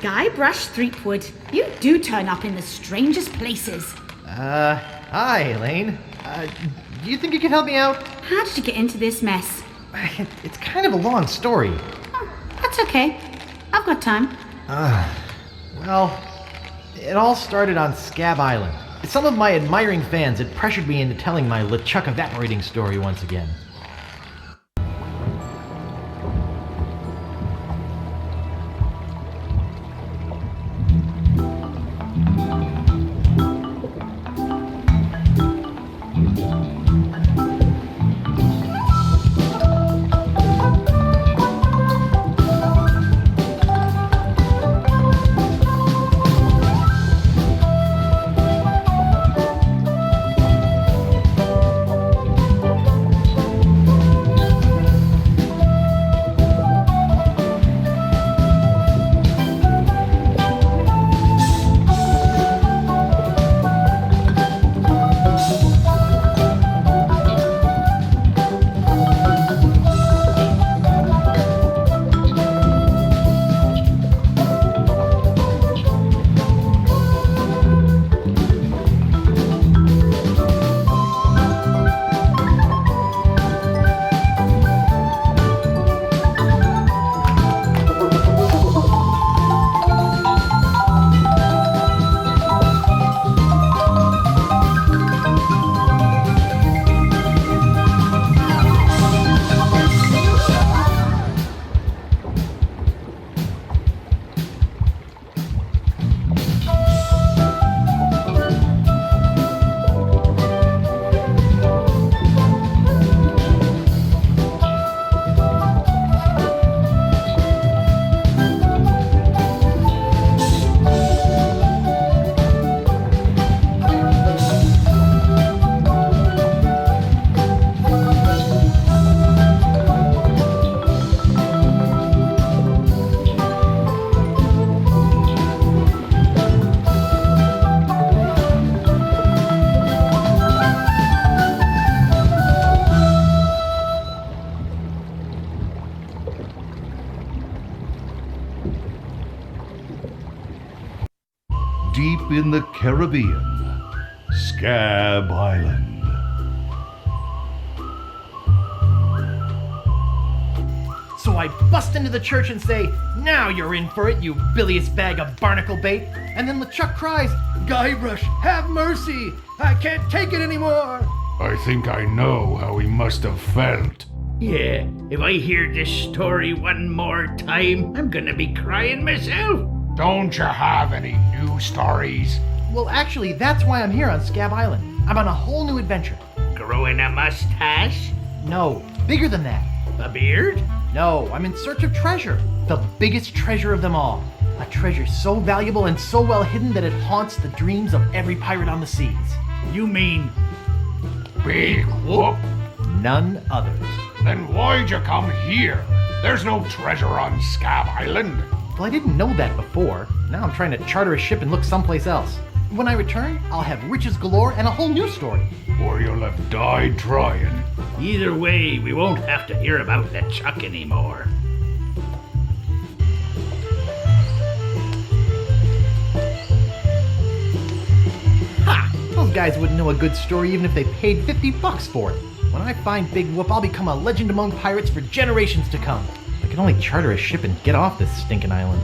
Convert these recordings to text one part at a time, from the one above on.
Guybrush Threepwood, you do turn up in the strangest places. Hi, Elaine. Do you think you could help me out? How did you get into this mess? It's kind of a long story. Oh, that's okay. I've got time. Well, it all started on Scab Island. Some of my admiring fans had pressured me into telling my LeChuck evaporating story once again. Deep in the Caribbean, Scab Island. So I bust into the church and say, "Now you're in for it, you bilious bag of barnacle bait." And then LeChuck cries, "Guybrush, have mercy! I can't take it anymore!" I think I know how he must have felt. Yeah, if I hear this story one more time, I'm gonna be crying myself. Don't you have any new stories? Well, actually, that's why I'm here on Scab Island. I'm on a whole new adventure. Growing a mustache? No, bigger than that. A beard? No, I'm in search of treasure. The biggest treasure of them all. A treasure so valuable and so well hidden that it haunts the dreams of every pirate on the seas. You mean Big whoop? None other. Then why'd you come here? There's no treasure on Scab Island. Well, I didn't know that before. Now I'm trying to charter a ship and look someplace else. When I return, I'll have riches galore and a whole new story. Or you'll have died trying. either way, we won't have to hear about LeChuck anymore. Ha! Those guys wouldn't know a good story even if they paid $50 for it. When I find Big Whoop, I'll become a legend among pirates for generations to come. I can only charter a ship and get off this stinking island.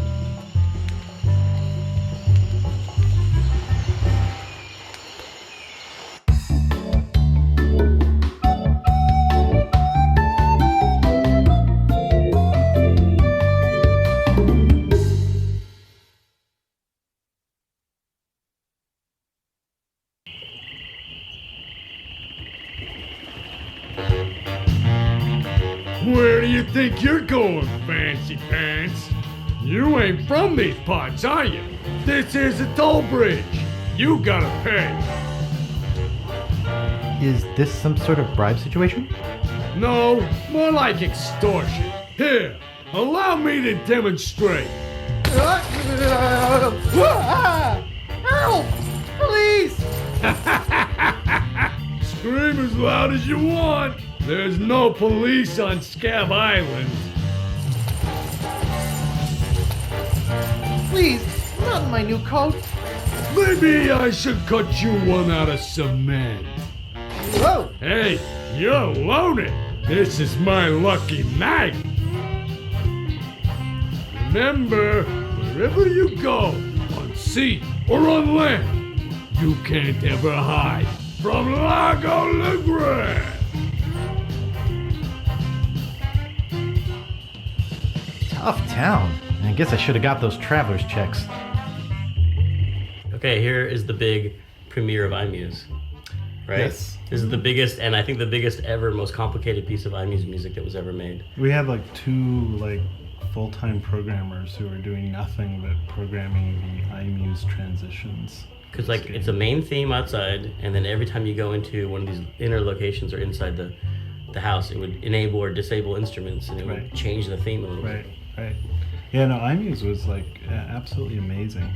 Where do you think you're going, fancy pants? You ain't from these parts, are you? This is a toll bridge. You gotta pay. Is this some sort of bribe situation? No, more like extortion. Here, allow me to demonstrate. Help! Please! Scream as loud as you want. There's no police on Scab Island. please, not in my new coat. Maybe I should cut you one out of cement. Whoa! Hey, you're loaded. This is my lucky night. Remember, wherever you go, on sea or on land, you can't ever hide from Largo LeGrand. Tough town. I guess I should have got those traveler's checks. Okay, here is the big premiere of iMuse. Right? Yes. This is the biggest, and I think the biggest ever, most complicated piece of iMuse music that was ever made. We had like 2 full-time programmers who were doing nothing but programming the iMuse transitions. Because it's a main theme outside, and then every time you go into one of these inner locations or inside the house, it would enable or disable instruments, and it would change the theme a little bit. Right. Yeah, no, iMuse was absolutely amazing.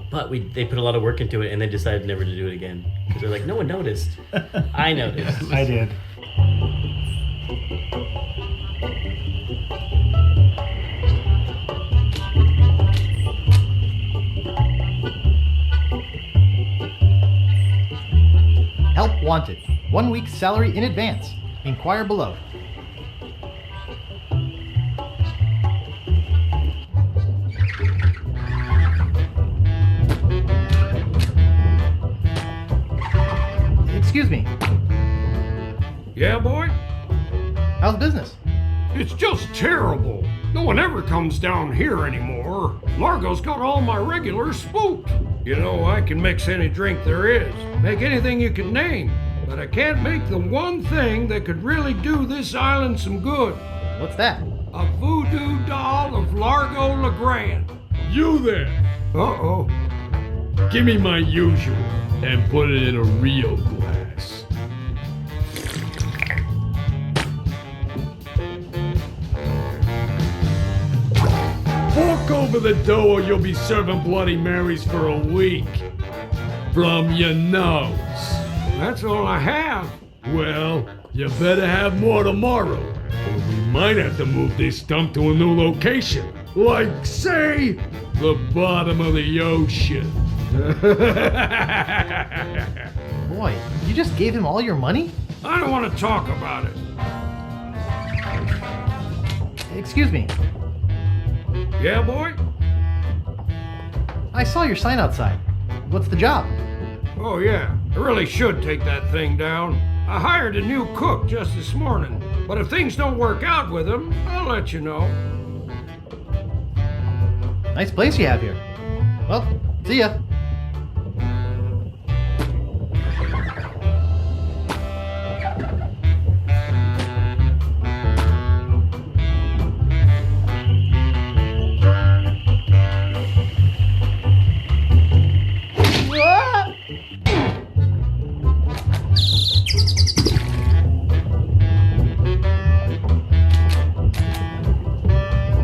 But they put a lot of work into it, and they decided never to do it again. Because they're like, no one noticed. I noticed. I did. Help wanted. 1 week's salary in advance. Inquire below. Excuse me. Yeah, boy? How's business? It's just terrible. No one ever comes down here anymore. Largo's got all my regulars spooked. You know, I can mix any drink there is, make anything you can name, but I can't make the one thing that could really do this island some good. What's that? A voodoo doll of Largo LeGrand. You there, Uh-oh. give me my usual and put it in a real glass. Fork over the dough or you'll be serving Bloody Marys for a week. From your nose. That's all I have. Well, you better have more tomorrow, or we might have to move this dump to a new location. Like, say, the bottom of the ocean. Boy, you just gave him all your money? I don't want to talk about it. Excuse me. Yeah, boy? I saw your sign outside. What's the job? Oh, yeah. I really should take that thing down. I hired a new cook just this morning. But if things don't work out with him, I'll let you know. Nice place you have here. Well, see ya.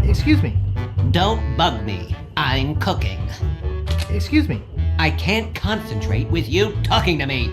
Excuse me. Don't bug me. I'm cooking. Excuse me. I can't concentrate with you talking to me.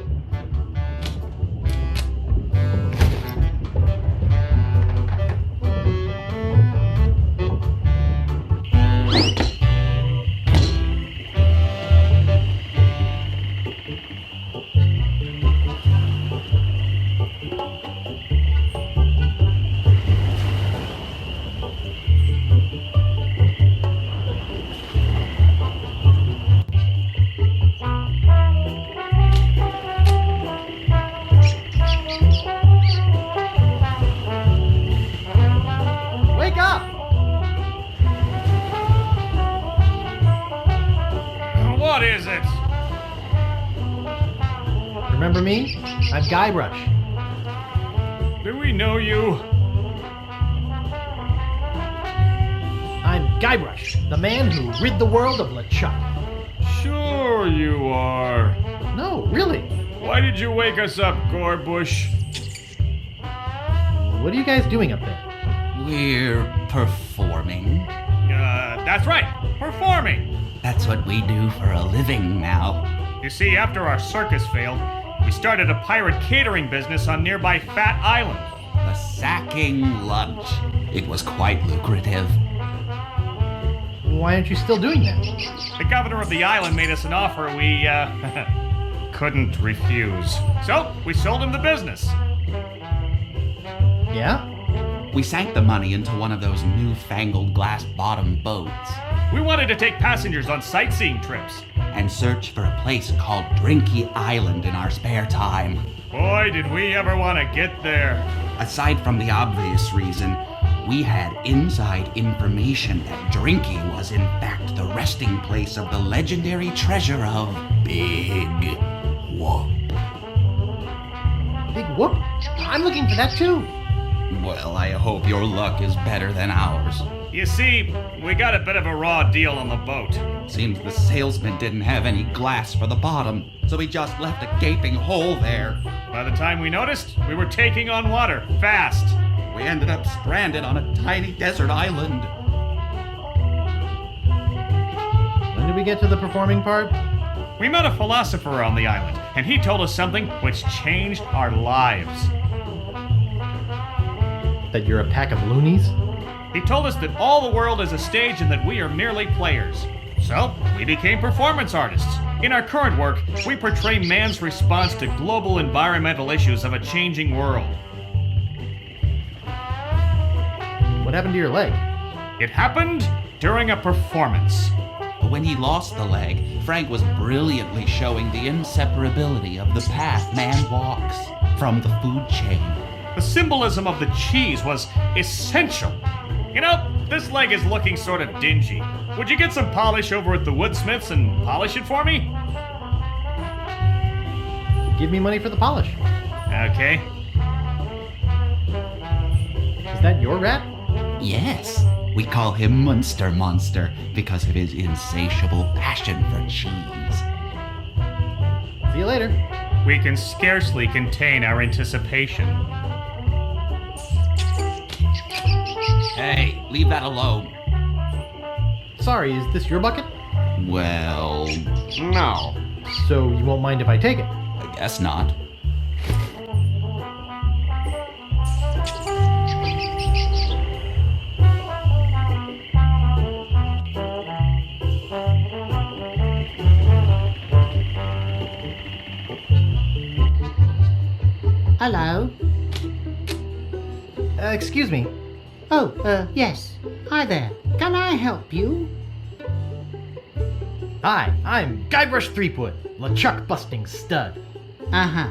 Wake up! What is it? Remember me? I'm Guybrush. Do we know you? I'm Guybrush, the man who rid the world of LeChuck. Sure you are. No, really. Why did you wake us up, Gorbush? What are you guys doing up there? We're performing. That's right. Performing. That's what we do for a living now. You see, after our circus failed, we started a pirate catering business on nearby Fat Island. The sacking lunch. It was quite lucrative. Why aren't you still doing that? The governor of the island made us an offer we, couldn't refuse. So, we sold him the business. Yeah? We sank the money into one of those newfangled glass-bottom boats We wanted to take passengers on sightseeing trips. and search for a place called Drinky Island in our spare time. Boy, did we ever want to get there. Aside from the obvious reason, we had inside information that Drinky was in fact the resting place of the legendary treasure of Big Whoop. Big whoop? I'm looking for that too. Well, I hope your luck is better than ours. You see, we got a bit of a raw deal on the boat. Seems the salesman didn't have any glass for the bottom, so he just left a gaping hole there. By the time we noticed, we were taking on water, fast. We ended up stranded on a tiny desert island. When did we get to the performing part? We met a philosopher on the island, and he told us something which changed our lives. That you're a pack of loonies? He told us that all the world is a stage and that we are merely players. So, we became performance artists. In our current work, we portray man's response to global environmental issues of a changing world. What happened to your leg? It happened during a performance. But when he lost the leg, Frank was brilliantly showing the inseparability of the path man walks from the food chain. The symbolism of the cheese was essential. You know, this leg is looking sort of dingy. Would you get some polish over at the Woodsmiths and polish it for me? Give me money for the polish. Okay. Is that your rat? Yes, we call him Munster Monster because of his insatiable passion for cheese. See you later. We can scarcely contain our anticipation. Hey, leave that alone. Sorry, is this your bucket? Well, No. So you won't mind if I take it? I guess not. Hello? Excuse me. Oh, yes. Hi there. Can I help you? Hi, I'm Guybrush Threepwood, LeChuck busting stud. Uh-huh.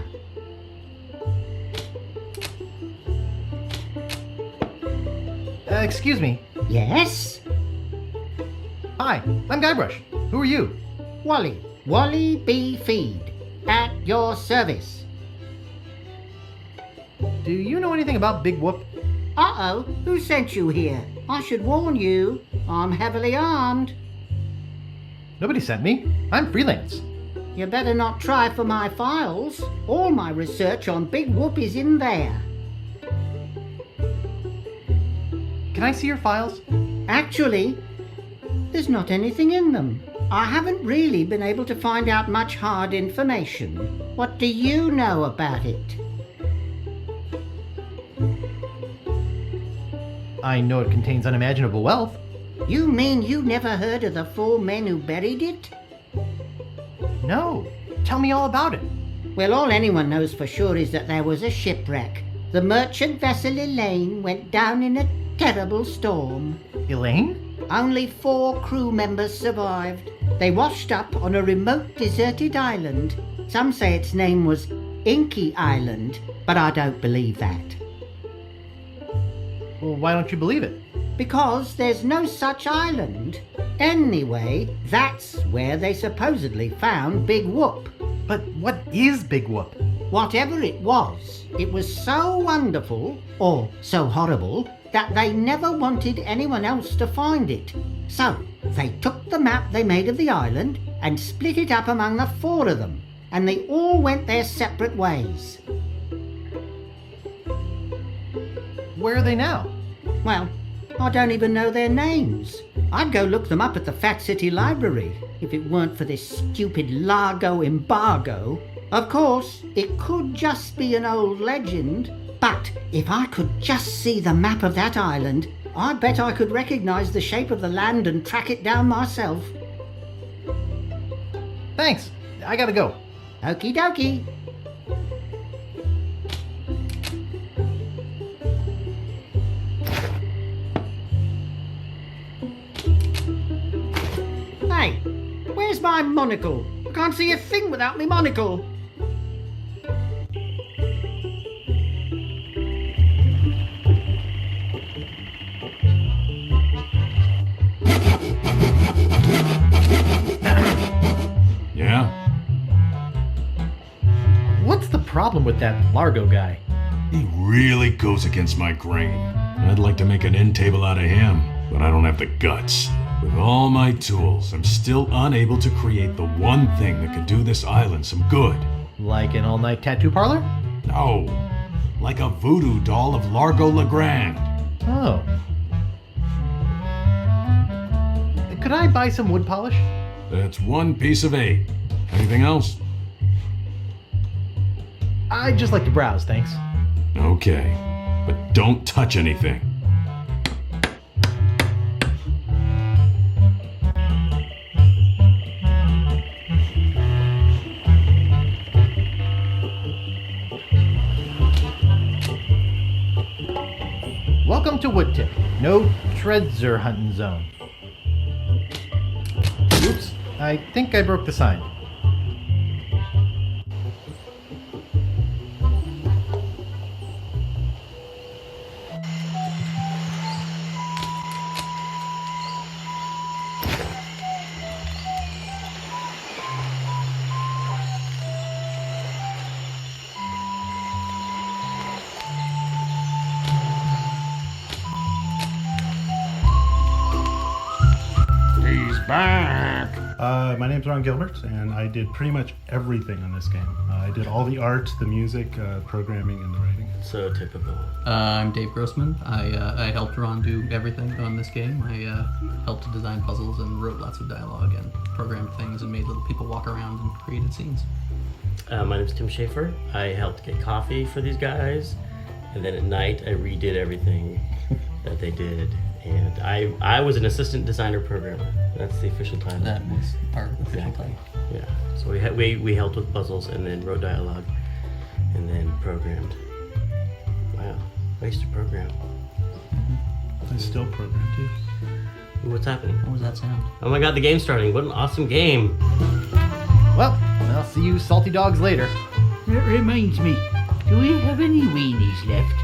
Excuse me. Yes? Hi, I'm Guybrush. Who are you? Wally. Wally B. Feed. At your service. Do you know anything about Big Whoop? Uh-oh. Who sent you here? I should warn you. I'm heavily armed. Nobody sent me. I'm freelance. You better not try for my files. All my research on Big Whoop is in there. Can I see your files? Actually, there's not anything in them. I haven't really been able to find out much hard information. What do you know about it? I know it contains unimaginable wealth. You mean you never heard of the 4 men who buried it? No. Tell me all about it. Well, all anyone knows for sure is that there was a shipwreck. The merchant vessel Elaine went down in a terrible storm. Elaine? Only 4 crew members survived. They washed up on a remote deserted island. Some say its name was Inky Island, but I don't believe that. Well, why don't you believe it? Because there's no such island. Anyway, that's where they supposedly found Big Whoop. But what is Big Whoop? Whatever it was so wonderful, or so horrible, that they never wanted anyone else to find it. So, they took the map they made of the island and split it up among the 4 of them, and they all went their separate ways. Where are they now? Well, I don't even know their names. I'd go look them up at the Fat City Library if it weren't for this stupid Largo embargo. Of course, it could just be an old legend, but if I could just see the map of that island, I bet I could recognize the shape of the land and track it down myself. Thanks. I gotta go. Okie dokie. Hey, where's my monocle? I can't see a thing without my monocle. Yeah? What's the problem with that Largo guy? He really goes against my grain. I'd like to make an end table out of him, but I don't have the guts. With all my tools, I'm still unable to create the one thing that could do this island some good. Like an all-night tattoo parlor? No, like a voodoo doll of Largo Legrand. Oh. Could I buy some wood polish? That's 1 piece of 8. Anything else? I'd just like to browse, thanks. Okay, but don't touch anything. Welcome to Woodtip. No treasure hunting zone. Oops, I think I broke the sign. He's back. My name's Ron Gilbert, and I did pretty much everything on this game. I did all the art, the music, programming, and the writing. So typical. I'm Dave Grossman. I helped Ron do everything on this game. I helped to design puzzles and wrote lots of dialogue and programmed things and made little people walk around and created scenes. My name's Tim Schaefer. I helped get coffee for these guys, and then at night I redid everything that they did. And I was an assistant designer programmer. That's the official title. That was part of the official title. Yeah. So we helped with puzzles and then wrote dialogue and then programmed. Wow. I used to program. I still program too. Ooh, what's happening? What was that sound? Oh my god, the game's starting. What an awesome game. Well, I'll see you salty dogs later. That reminds me, do we have any weenies left?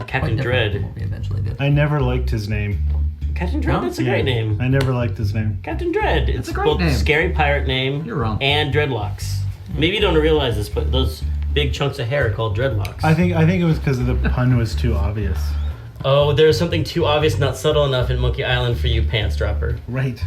Captain Dread. What we eventually did. I never liked his name. Captain Dread, that's a great name. I never liked his name. Captain Dread. It's a great both name. scary pirate name You're wrong. and dreadlocks. Maybe you don't realize this, but those big chunks of hair are called dreadlocks. I think it was because the pun was too obvious. Oh, there's something too obvious, not subtle enough in Monkey Island for you, pants dropper. Right.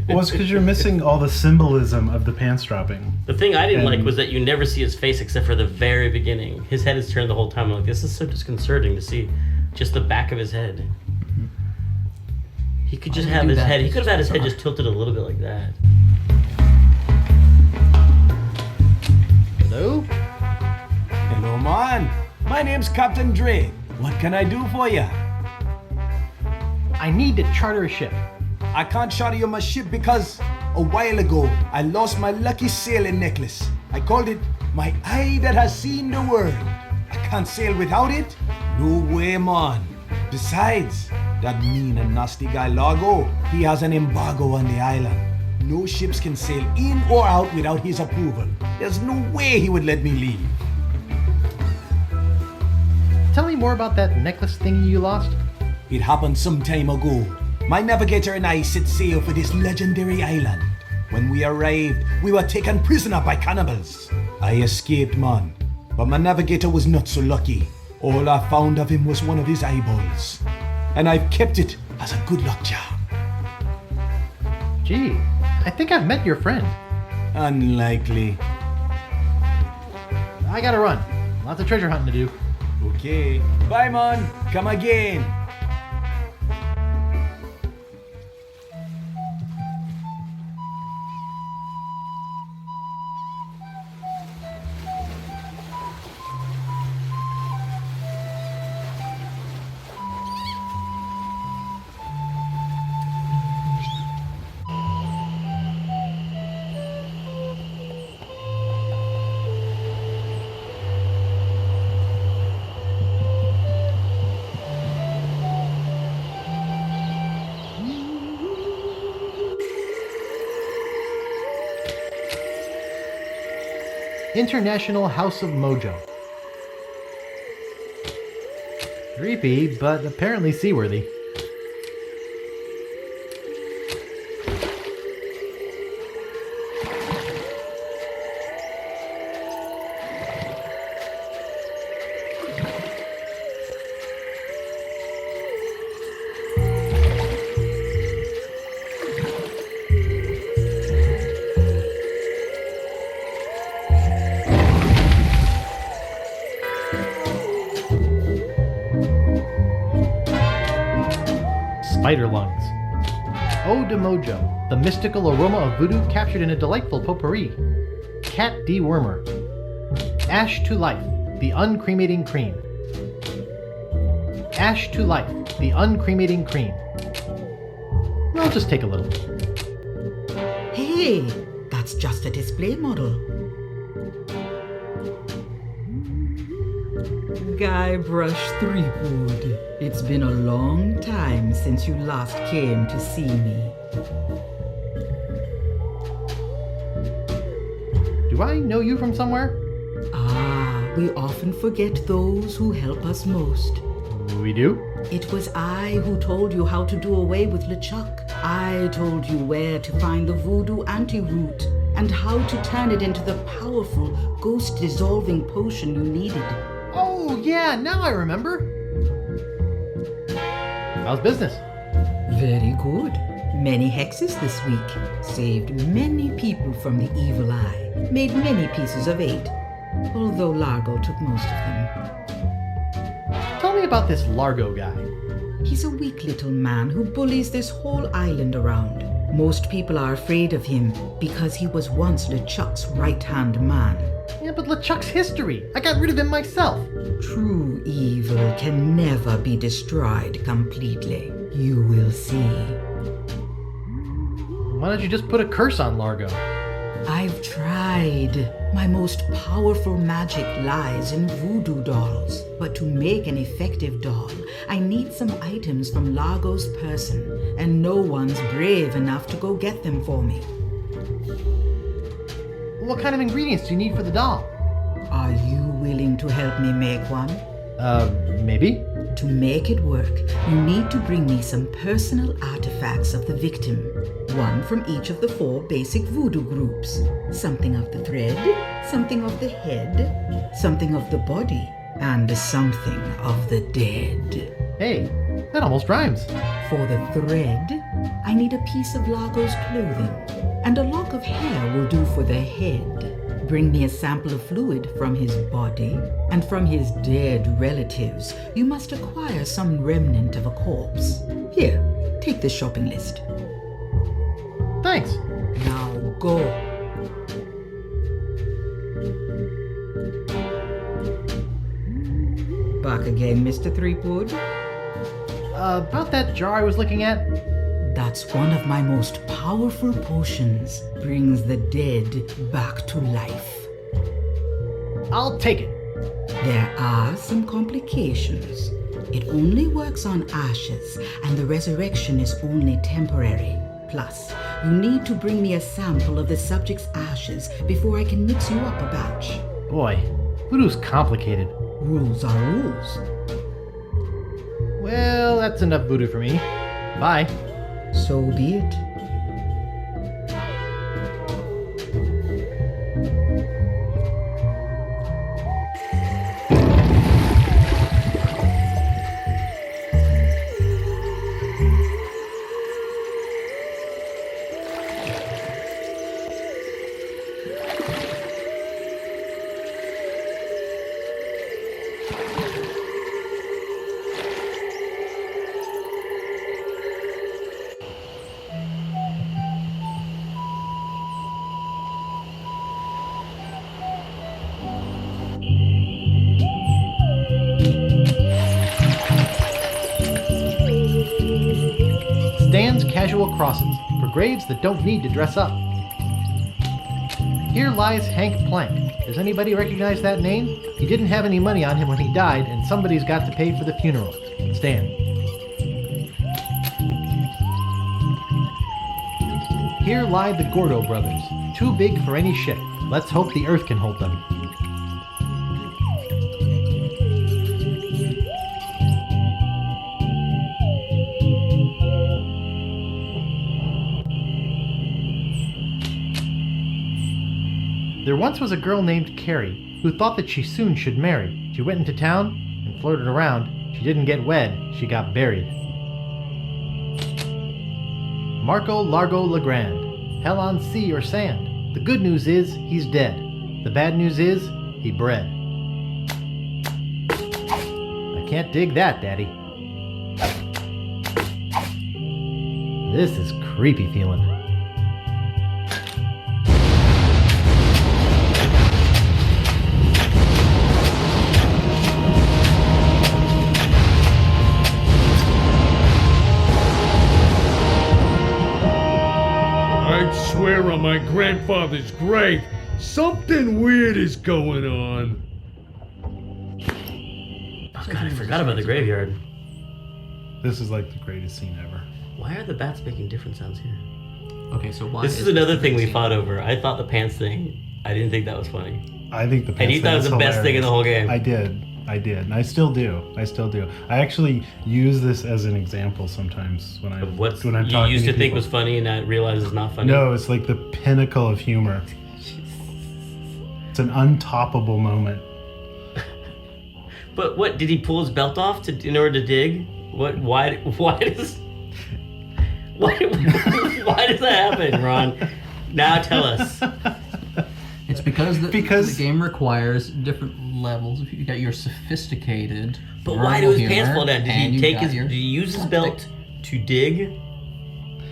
Well, it's because you're missing all the symbolism of the pants dropping. The thing I didn't And- like was that you never see his face except for the very beginning. His head is turned the whole time. I'm like, this is so disconcerting to see just the back of his head. He could just Why did have you do his that? head. He It's could have had his head bizarre. just tilted a little bit like that. Hello? Hello, man. My name's Captain Dre. What can I do for ya? I need to charter a ship. I can't charter you my ship because a while ago I lost my lucky sailing necklace. I called it my eye that has seen the world. I can't sail without it. No way, man. Besides, that mean and nasty guy Largo, he has an embargo on the island. No ships can sail in or out without his approval. There's no way he would let me leave. Tell me more about that necklace thingy you lost. It happened some time ago. My navigator and I set sail for this legendary island. When we arrived, we were taken prisoner by cannibals. I escaped, man. But my navigator was not so lucky. All I found of him was one of his eyeballs. And I've kept it as a good luck charm. Gee, I think I've met your friend. Unlikely. I gotta run. Lots of treasure hunting to do. Okay. Bye, man. Come again. International House of Mojo. Creepy, but apparently seaworthy. Spider lungs. Eau de Mojo, the mystical aroma of voodoo captured in a delightful potpourri. Cat dewormer. Ash to life, the uncremating cream. Ash to life, the uncremating cream. I'll just take a little. Hey, that's just a display model. Guybrush Threepwood. It's been a long time since you last came to see me. Do I know you from somewhere? Ah, we often forget those who help us most. We do? It was I who told you how to do away with LeChuck. I told you where to find the voodoo antidote and how to turn it into the powerful ghost-dissolving potion you needed. Oh, yeah, now I remember. How's business? Very good. Many hexes this week. Saved many people from the evil eye. Made many pieces of 8. Although Largo took most of them. Tell me about this Largo guy. He's a weak little man who bullies this whole island around. Most people are afraid of him because he was once LeChuck's right-hand man. Yeah, but LeChuck's history. I got rid of him myself. True evil can never be destroyed completely. You will see. Why don't you just put a curse on Largo? I've tried. My most powerful magic lies in voodoo dolls. But to make an effective doll, I need some items from Largo's person, and no one's brave enough to go get them for me. What kind of ingredients do you need for the doll? Are you willing to help me make one? Maybe. To make it work, you need to bring me some personal artifacts of the victim. One from each of the 4 basic voodoo groups. Something of the thread, something of the head, something of the body, and something of the dead. Hey, that almost rhymes. For the thread, I need a piece of Largo's clothing, and a lock of hair will do for the head. Bring me a sample of fluid from his body, and from his dead relatives, you must acquire some remnant of a corpse. Here, take the shopping list. Thanks. Now go. Back again, Mr. Threepwood. About that jar I was looking at? That's one of my most powerful potions. Brings the dead back to life. I'll take it. There are some complications. It only works on ashes, and the resurrection is only temporary. Plus, You need to bring me a sample of the subject's ashes before I can mix you up a batch. Boy, voodoo's complicated. Rules are rules. Well, that's enough voodoo for me. Bye. So be it. Stan's Casual Crosses, for graves that don't need to dress up. Here lies Hank Plank. Does anybody recognize that name? He didn't have any money on him when he died, and somebody's got to pay for the funeral. Stan. Here lie the Gordo brothers, too big for any ship. Let's hope the Earth can hold them. There once was a girl named Carrie who thought that she soon should marry. She went into town and flirted around. She didn't get wed, she got buried. Marco Largo Legrand, hell on sea or sand. The good news is he's dead. The bad news is he bred. I can't dig that, Daddy. This is creepy feeling. I'd swear on my grandfather's grave, something weird is going on. Oh god, I forgot about the graveyard. This is like the greatest scene ever. Why are the bats making different sounds here? Okay, so why This is another thing we fought over. I thought the pants thing, I didn't think that was funny. I think the pants And you thought it was the best thing in the whole game. I did. And I still do. I actually use this as an example sometimes when I'm talking You used to think people. was funny and I realize it's not funny? No, it's like the pinnacle of humor. It's an untoppable moment. But what, did he pull his belt off in order to dig? Why does that happen, Ron? Now tell us. It's because the game requires different levels. If you got your sophisticated. But why do his humor, pants fall down? Did and he you take got his? your Did he use his slapstick. belt to dig?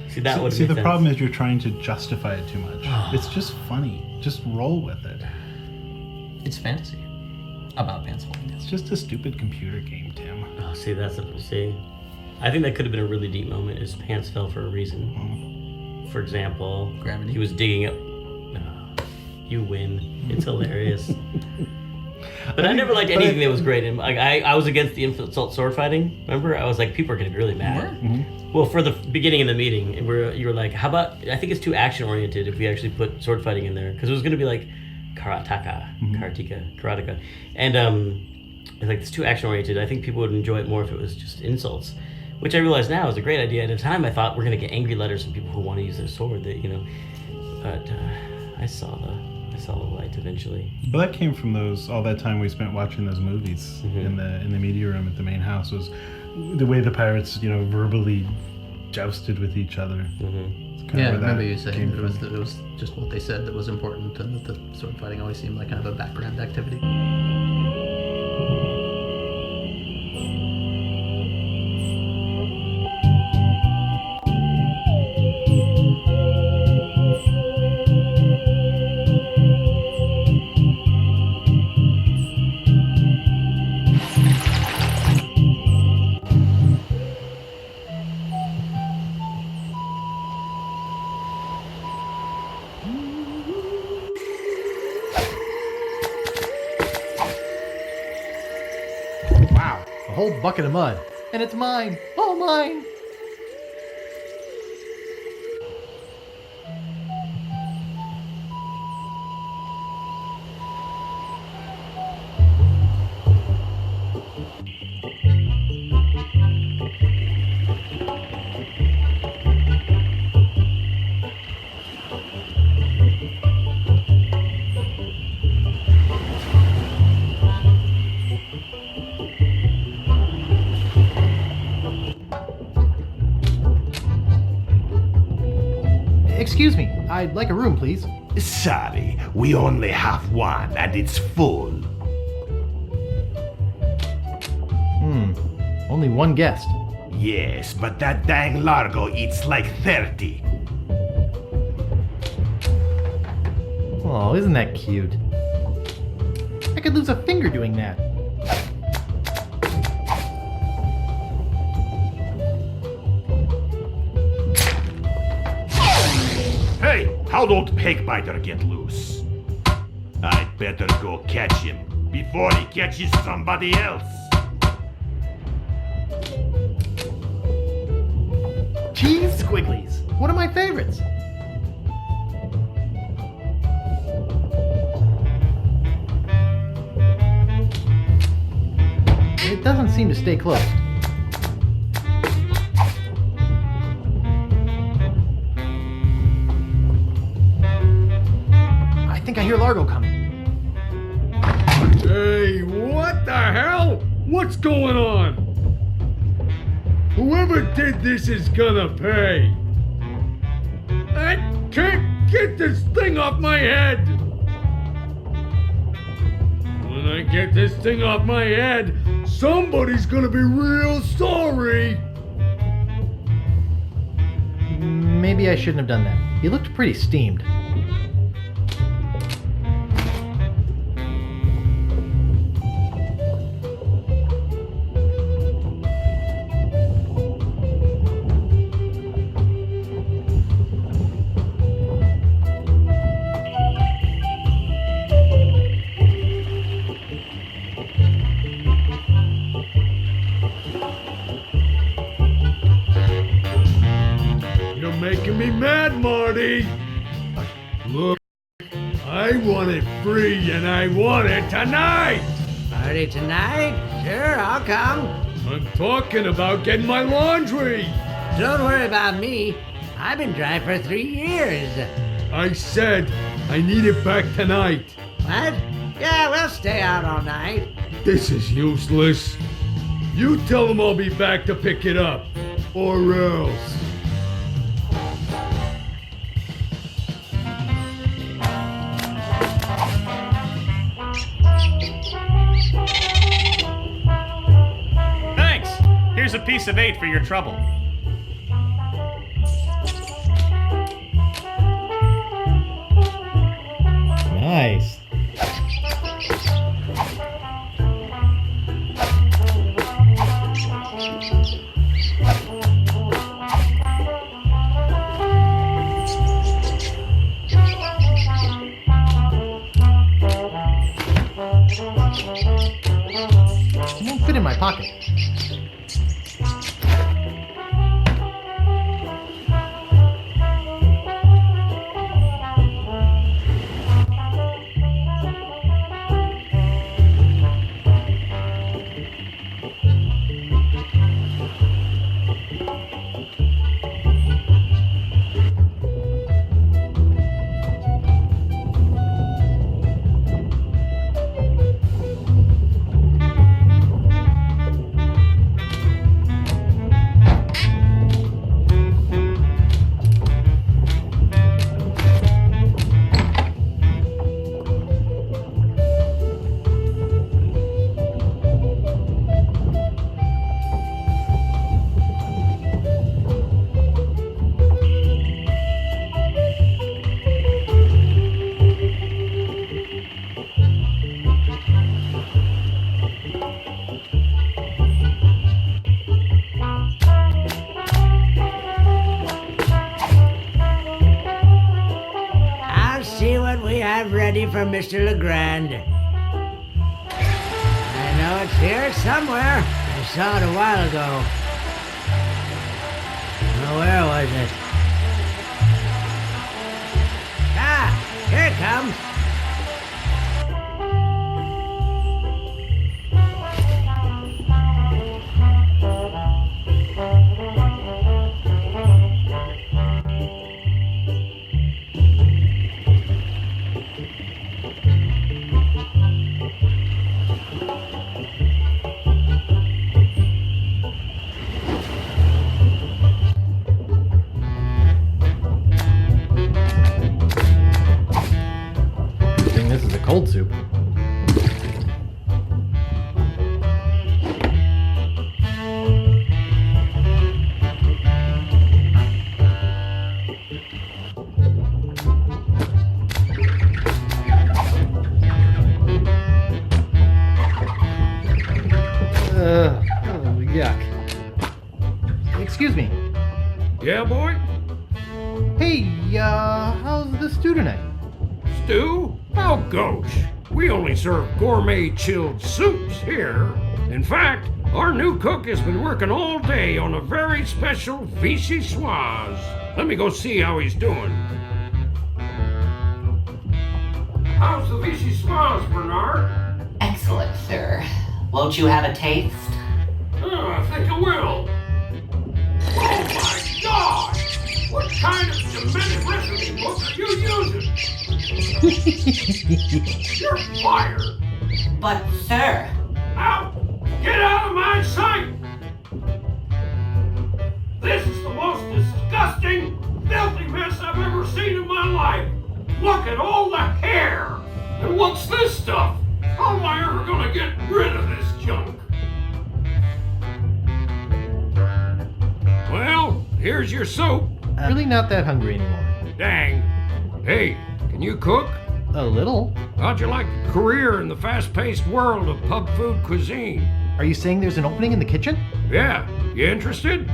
See, that would See, make the sense. problem is you're trying to justify it too much. It's just funny. Just roll with it. It's fantasy about pants falling down. It's just a stupid computer game, Tim. Oh, see, I think that could have been a really deep moment. His pants fell for a reason. For example, gravity. He was digging up. No, you win. It's hilarious. But I never liked anything that was great. And like I was against the insult sword fighting. Remember, I was like, people are gonna be really mad. Mm-hmm. Well, for the beginning of the meeting, you were like, how about? I think it's too action oriented if we actually put sword fighting in there because it was gonna be like karateka, and it's like it's too action oriented. I think people would enjoy it more if it was just insults, which I realize now is a great idea. At the time, I thought we're gonna get angry letters from people who want to use their sword. But I saw the light eventually. Well, that came from all that time we spent watching those movies in the media room at the main house. Was the way the pirates, verbally jousted with each other. Yeah, I remember you saying that it was just what they said that was important, and that the sword fighting always seemed like kind of a background activity. Wow, a whole bucket of mud. And it's mine. All mine. Excuse me, I'd like a room, please. Sorry, we only have one and it's full. Only one guest. Yes, but that dang Largo eats like 30. Oh, isn't that cute? I could lose a finger doing that. Hey, how'd old Pegbiter get loose? I'd better go catch him before he catches somebody else. Cheese squigglies. One of my favorites. It doesn't seem to stay closed. I think I hear Largo coming. Hey, what the hell? What's going on? Whoever did this is gonna pay. I can't get this thing off my head. When I get this thing off my head, somebody's gonna be real sorry. Maybe I shouldn't have done that. He looked pretty steamed. Making me mad, Marty. Look, I want it free and I want it tonight. Party tonight? Sure, I'll come. I'm talking about getting my laundry. Don't worry about me. I've been dry for 3 years. I said I need it back tonight. What? Yeah, we'll stay out all night. This is useless. You tell them I'll be back to pick it up, or else. Here's a piece of 8 for your trouble. Nice. It won't fit in my pocket. Ready for Mr. Legrand. I know it's here somewhere. I saw it a while ago. Now, where was it? Ah, here it comes. Excuse me. Yeah, boy? Hey, how's the stew tonight? Stew? Oh, gosh. We only serve gourmet chilled soups here. In fact, our new cook has been working all day on a very special vichyssoise. Let me go see how he's doing. How's the vichyssoise, Bernard? Excellent, sir. Won't you have a taste? Oh, I think I will. Oh my God! What kind of demented recipe book are you using? You're fired. But, sir. Out! Get out of my sight! This is the most disgusting, filthy mess I've ever seen in my life. Look at all the hair! And what's this stuff? How am I ever gonna get rid of this junk? Well, here's your soup. I'm really not that hungry anymore. Dang. Hey, can you cook? A little. How'd you like a career in the fast-paced world of pub food cuisine? Are you saying there's an opening in the kitchen? Yeah. You interested?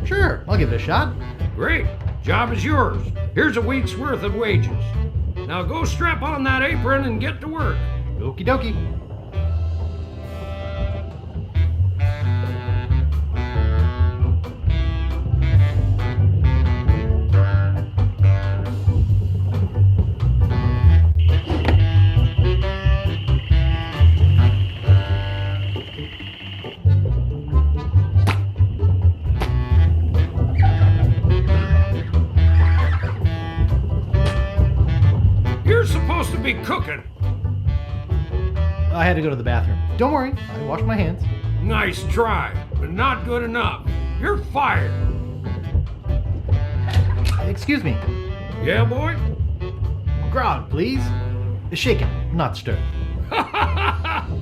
Sure, I'll give it a shot. Great. Job is yours. Here's a week's worth of wages. Now go strap on that apron and get to work. Okie dokie. Be cooking. I had to go to the bathroom. Don't worry, I washed my hands. Nice try, but not good enough. You're fired. Excuse me. Yeah, boy? Grog, please. Shaken, not stirred.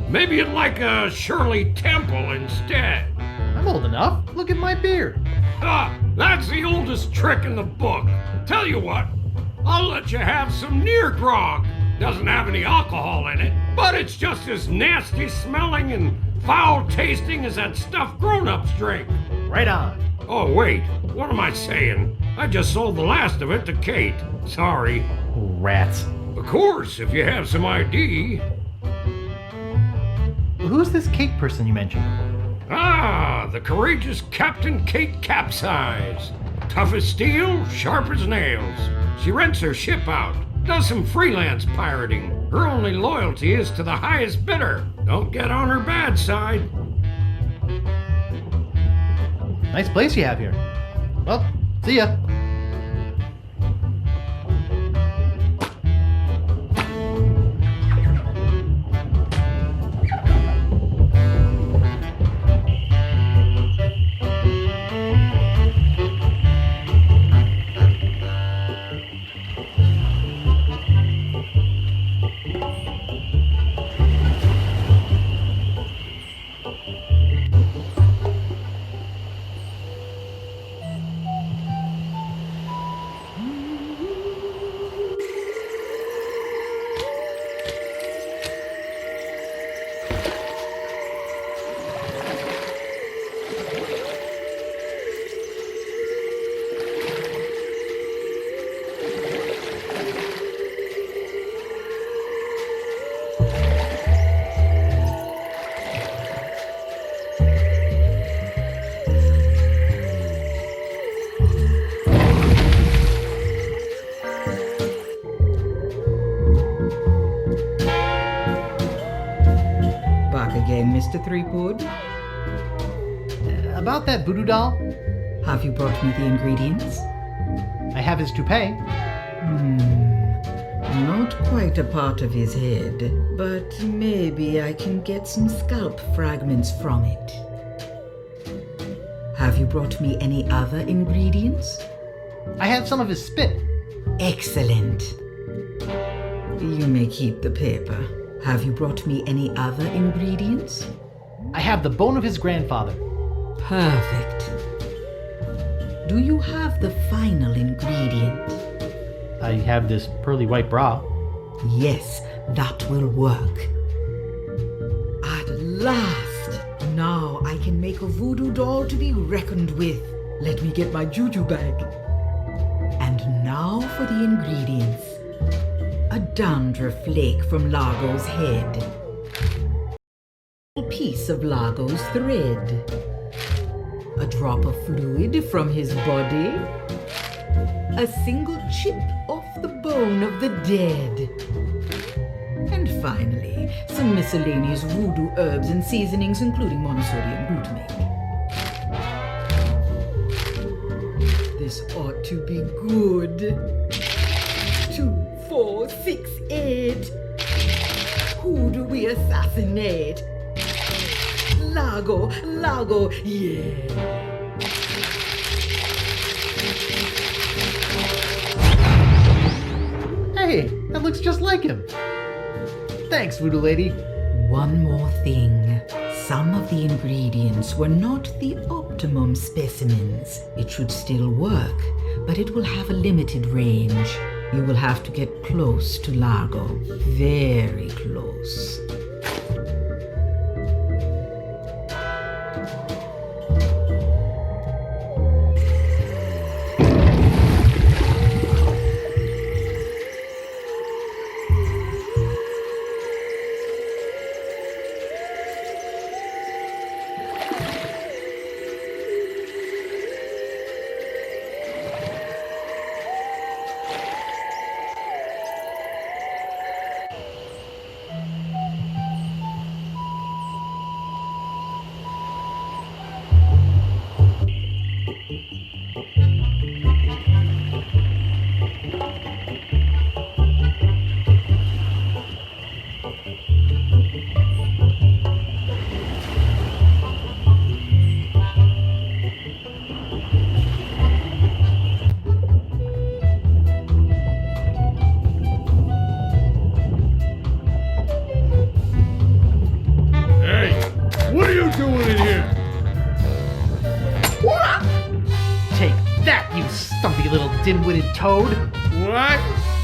Maybe you'd like a Shirley Temple instead. I'm old enough. Look at my beard. That's the oldest trick in the book. Tell you what, I'll let you have some near grog. Doesn't have any alcohol in it, but it's just as nasty smelling and foul tasting as that stuff grown-ups drink. Right on. Oh, wait, what am I saying? I just sold the last of it to Kate. Sorry. Rats. Of course, if you have some ID. Who's this Kate person you mentioned? Ah, the courageous Captain Kate Capsize. Tough as steel, sharp as nails. She rents her ship out. Does some freelance pirating. Her only loyalty is to the highest bidder. Don't get on her bad side. Nice place you have here. Well, see ya. Mr. Threepwood? About that voodoo doll? Have you brought me the ingredients? I have his toupee. Not quite a part of his head, but maybe I can get some scalp fragments from it. Have you brought me any other ingredients? I have some of his spit. Excellent. You may keep the paper. Have you brought me any other ingredients? I have the bone of his grandfather. Perfect. Do you have the final ingredient? I have this pearly white bra. Yes, that will work. At last, Now I can make a voodoo doll to be reckoned with. Let me get my juju bag. And now for the ingredients. A dandruff flake from Largo's head. A piece of Largo's thread. A drop of fluid from his body. A single chip off the bone of the dead. And finally, some miscellaneous voodoo herbs and seasonings, including monosodium glutamate. This ought to be good. 2, 4, 6, 8. Who do we assassinate? Largo, yeah. Hey, that looks just like him. Thanks, Voodoo Lady. One more thing. Some of the ingredients were not the optimum specimens. It should still work, but it will have a limited range. You will have to get close to Largo. Very close. Dim-witted toad. What?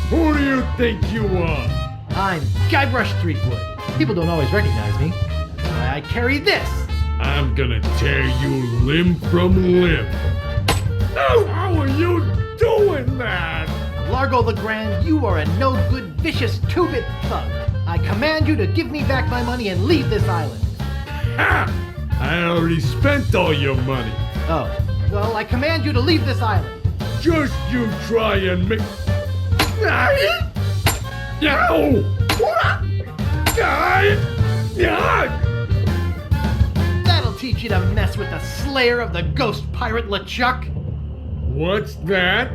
Who do you think you are? I'm Guybrush Threepwood. People don't always recognize me. I carry this. I'm gonna tear you limb from limb. Oh, how are you doing that? Largo the Grand, you are a no-good, vicious, two-bit thug. I command you to give me back my money and leave this island. Ha! I already spent all your money. Oh, well, I command you to leave this island. Just you try and make... That'll teach you to mess with the slayer of the ghost pirate LeChuck. What's that?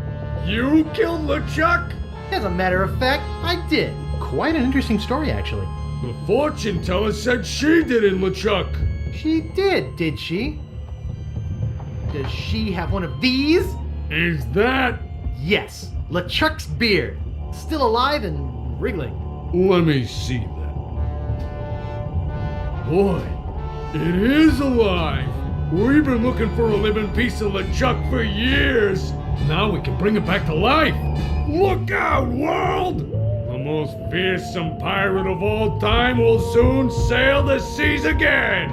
You killed LeChuck? As a matter of fact, I did. Quite an interesting story, actually. The fortune teller said she did it, LeChuck. She did she? Does she have one of these? Is that? Yes, LeChuck's beard. Still alive and wriggling. Let me see that. Boy, it is alive. We've been looking for a living piece of LeChuck for years. Now we can bring it back to life. Look out, world! The most fearsome pirate of all time will soon sail the seas again.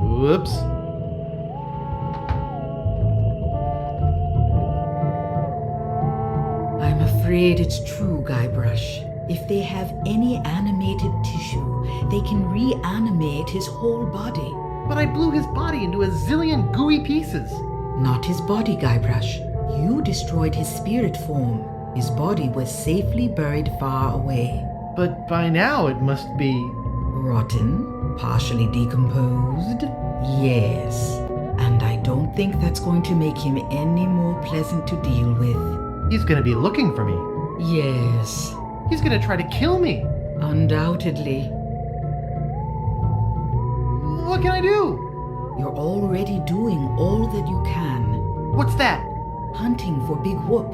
Whoops. I'm afraid it's true, Guybrush. If they have any animated tissue, they can reanimate his whole body. But I blew his body into a zillion gooey pieces. Not his body, Guybrush. You destroyed his spirit form. His body was safely buried far away. But by now it must be... rotten? Partially decomposed? Yes. And I don't think that's going to make him any more pleasant to deal with. He's gonna be looking for me. Yes. He's gonna try to kill me. Undoubtedly. What can I do? You're already doing all that you can. What's that? Hunting for Big Whoop.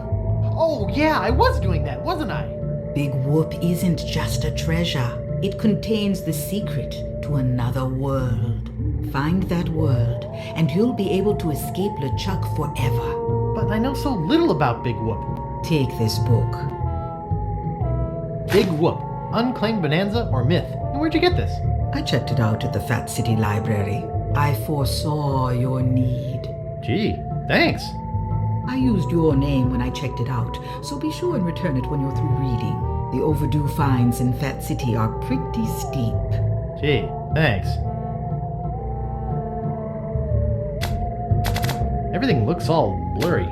Oh yeah, I was doing that, wasn't I? Big Whoop isn't just a treasure. It contains the secret to another world. Find that world, and you'll be able to escape LeChuck forever. But I know so little about Big Whoop. Take this book. Big Whoop, Unclaimed Bonanza or Myth. And where'd you get this? I checked it out at the Fat City Library. I foresaw your need. Gee, thanks. I used your name when I checked it out, so be sure and return it when you're through reading. The overdue fines in Fat City are pretty steep. Gee, thanks. Everything looks all blurry.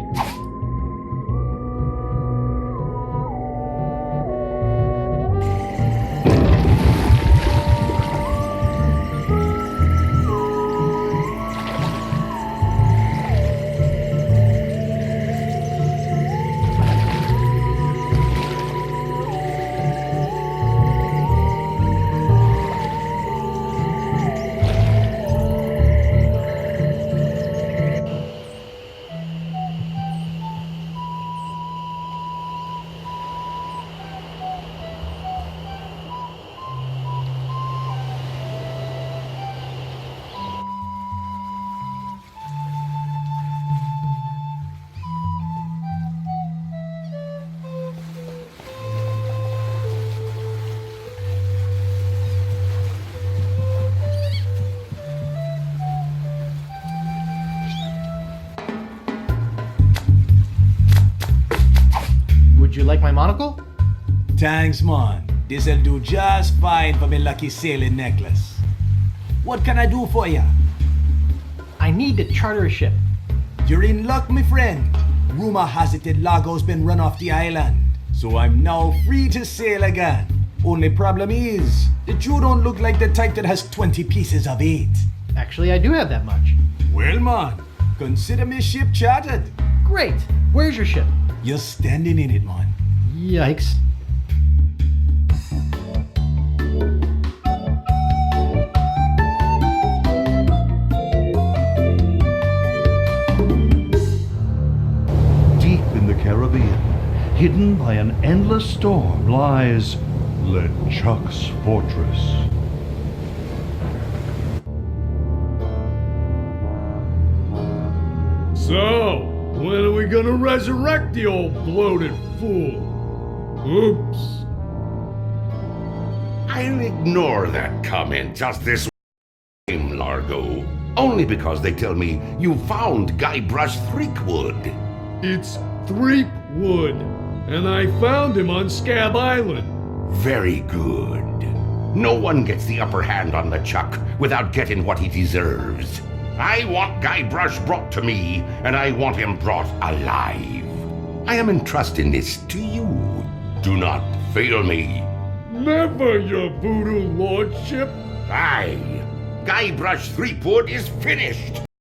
Would you like my monocle? Thanks, man. This'll do just fine for me lucky sailing necklace. What can I do for ya? I need to charter a ship. You're in luck, my friend. Rumor has it that Largo's been run off the island, so I'm now free to sail again. Only problem is that you don't look like the type that has 20 pieces of 8. Actually, I do have that much. Well, man, consider me ship chartered. Great. Where's your ship? You're standing in it, man. Yikes. Deep in the Caribbean, hidden by an endless storm, lies LeChuck's fortress. So, when are we gonna resurrect the old bloated fool? Oops. I'll ignore that comment just this time, Largo. Only because they tell me you found Guybrush Threepwood. It's Threepwood, and I found him on Scab Island. Very good. No one gets the upper hand on LeChuck without getting what he deserves. I want Guybrush brought to me, and I want him brought alive. I am entrusting this to you. Do not fail me. Never, your voodoo lordship. Aye. Guybrush Threepwood is finished.